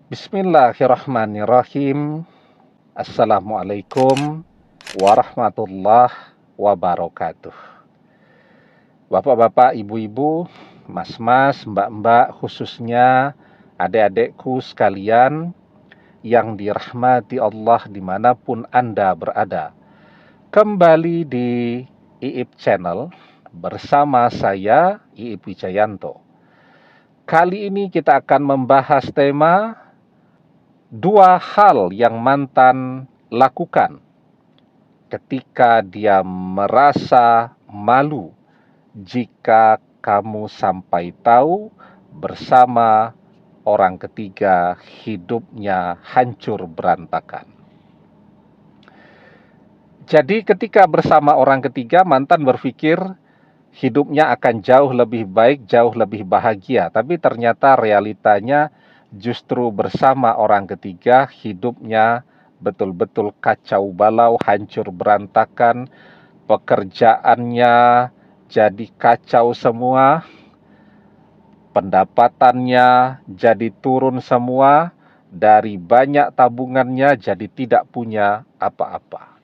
Bismillahirrahmanirrahim. Assalamualaikum warahmatullahi wabarakatuh. Bapak-bapak, ibu-ibu, mas-mas, mbak-mbak, khususnya adik-adikku sekalian yang dirahmati Allah dimanapun Anda berada. Kembali di IIP Channel bersama saya, IIP Wijayanto. Kali ini kita akan membahas tema dua hal yang mantan lakukan ketika dia merasa malu jika kamu sampai tahu bersama orang ketiga hidupnya hancur berantakan. Jadi ketika bersama orang ketiga, mantan berpikir hidupnya akan jauh lebih baik, jauh lebih bahagia. Tapi ternyata realitanya justru bersama orang ketiga hidupnya betul-betul kacau balau, hancur berantakan, pekerjaannya jadi kacau semua, pendapatannya jadi turun semua, dari banyak tabungannya jadi tidak punya apa-apa.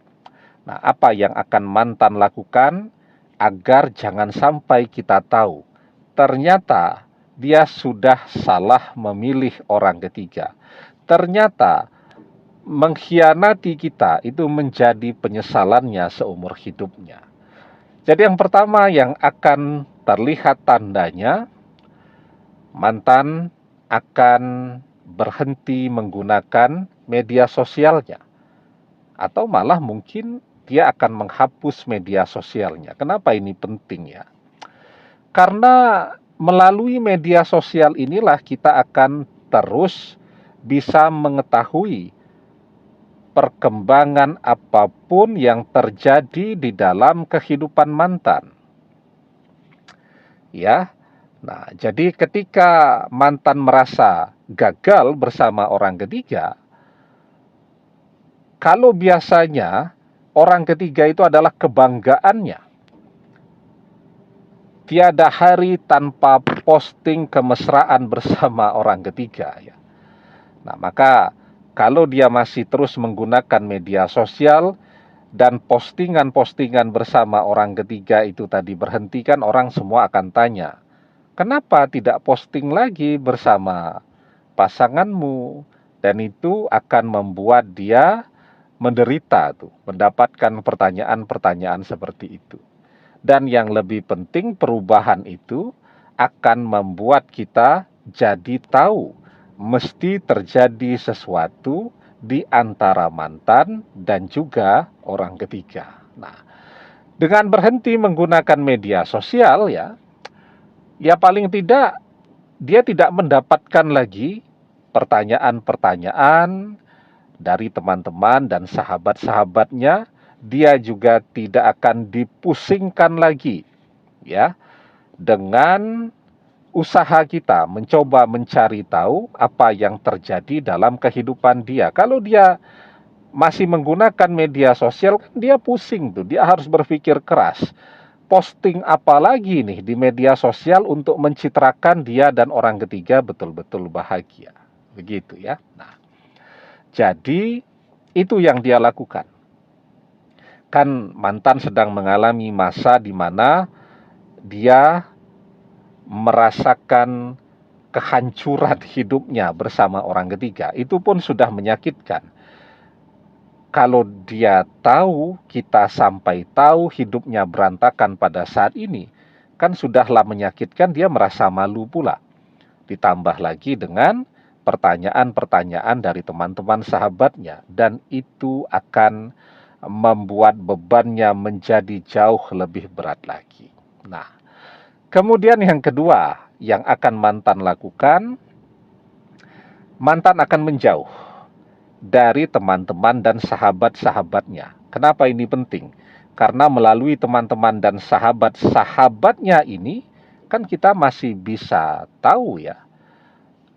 Nah, apa yang akan mantan lakukan agar jangan sampai kita tahu ternyata dia sudah salah memilih orang ketiga. Ternyata mengkhianati kita itu menjadi penyesalannya seumur hidupnya. Jadi yang pertama yang akan terlihat tandanya, mantan akan berhenti menggunakan media sosialnya. Atau malah mungkin dia akan menghapus media sosialnya. Kenapa ini penting ya? Karena melalui media sosial inilah kita akan terus bisa mengetahui perkembangan apapun yang terjadi di dalam kehidupan mantan. Ya. Nah, jadi ketika mantan merasa gagal bersama orang ketiga, kalau biasanya orang ketiga itu adalah kebanggaannya, tiada hari tanpa posting kemesraan bersama orang ketiga ya. Nah, maka kalau dia masih terus menggunakan media sosial dan postingan-postingan bersama orang ketiga itu tadi berhentikan, orang semua akan tanya, kenapa tidak posting lagi bersama pasanganmu? Dan itu akan membuat dia menderita tuh, mendapatkan pertanyaan-pertanyaan seperti itu. Dan yang lebih penting, perubahan itu akan membuat kita jadi tahu mesti terjadi sesuatu di antara mantan dan juga orang ketiga. Nah, dengan berhenti menggunakan media sosial ya paling tidak dia tidak mendapatkan lagi pertanyaan-pertanyaan dari teman-teman dan sahabat-sahabatnya. Dia juga tidak akan dipusingkan lagi ya dengan usaha kita mencoba mencari tahu apa yang terjadi dalam kehidupan dia. Kalau dia masih menggunakan media sosial, dia pusing tuh, dia harus berpikir keras. Posting apa lagi nih di media sosial untuk mencitrakan dia dan orang ketiga betul-betul bahagia. Begitu ya. Nah, jadi itu yang dia lakukan. Kan mantan sedang mengalami masa di mana dia merasakan kehancuran hidupnya bersama orang ketiga. Itu pun sudah menyakitkan. Kalau dia tahu, kita sampai tahu hidupnya berantakan pada saat ini, kan sudahlah menyakitkan, dia merasa malu pula. Ditambah lagi dengan pertanyaan-pertanyaan dari teman-teman sahabatnya, dan itu akan membuat bebannya menjadi jauh lebih berat lagi. Nah, kemudian yang kedua yang akan mantan lakukan, mantan akan menjauh dari teman-teman dan sahabat-sahabatnya. Kenapa ini penting? Karena melalui teman-teman dan sahabat-sahabatnya ini, kan kita masih bisa tahu ya,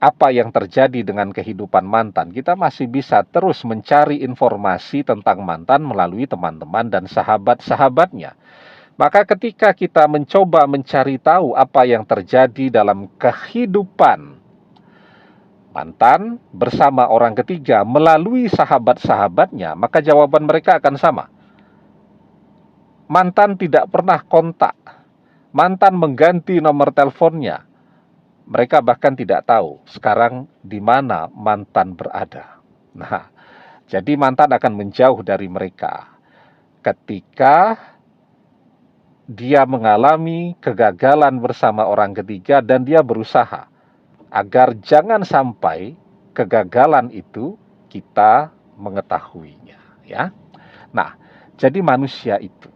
apa yang terjadi dengan kehidupan mantan. Kita masih bisa terus mencari informasi tentang mantan melalui teman-teman dan sahabat-sahabatnya. Maka ketika kita mencoba mencari tahu apa yang terjadi dalam kehidupan mantan bersama orang ketiga melalui sahabat-sahabatnya, maka jawaban mereka akan sama. Mantan tidak pernah kontak, mantan mengganti nomor teleponnya. Mereka bahkan tidak tahu sekarang di mana mantan berada. Nah, jadi mantan akan menjauh dari mereka ketika dia mengalami kegagalan bersama orang ketiga dan dia berusaha agar jangan sampai kegagalan itu kita mengetahuinya, ya. Nah, jadi manusia itu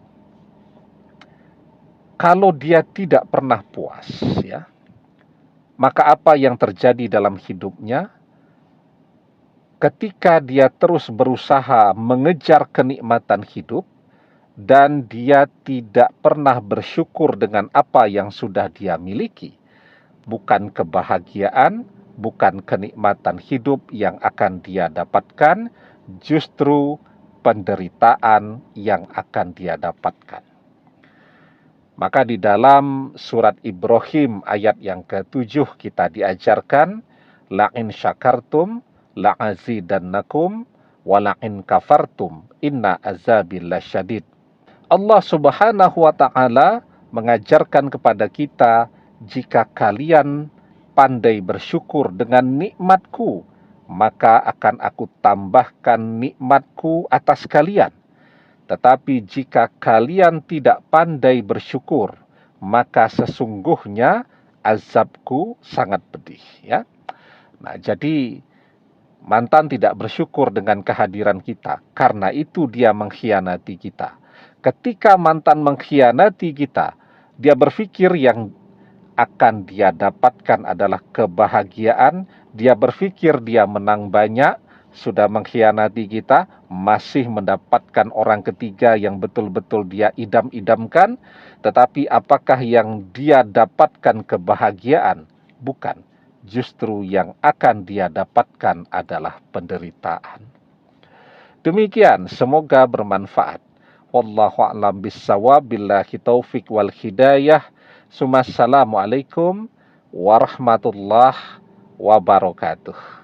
kalau dia tidak pernah puas, ya, maka apa yang terjadi dalam hidupnya ketika dia terus berusaha mengejar kenikmatan hidup dan dia tidak pernah bersyukur dengan apa yang sudah dia miliki, bukan kebahagiaan, bukan kenikmatan hidup yang akan dia dapatkan, justru penderitaan yang akan dia dapatkan. Maka di dalam surat Ibrahim ayat yang ke-7 kita diajarkan, la'in syakartum la'azidannakum wala'in kafartum inna azabi lasyadid. Allah Subhanahu wa taala mengajarkan kepada kita, jika kalian pandai bersyukur dengan nikmatku, maka akan aku tambahkan nikmatku atas kalian. Tetapi jika kalian tidak pandai bersyukur, maka sesungguhnya azabku sangat pedih. Ya. Nah, jadi mantan tidak bersyukur dengan kehadiran kita. Karena itu dia mengkhianati kita. Ketika mantan mengkhianati kita, dia berpikir yang akan dia dapatkan adalah kebahagiaan. Dia berpikir dia menang banyak, sudah mengkhianati kita, masih mendapatkan orang ketiga yang betul-betul dia idam-idamkan. Tetapi apakah yang dia dapatkan kebahagiaan? Bukan. Justru yang akan dia dapatkan adalah penderitaan. Demikian, semoga bermanfaat. Wallahu a'lam bissawab, billahi taufik wal hidayah. Assalamualaikum warahmatullahi wabarakatuh.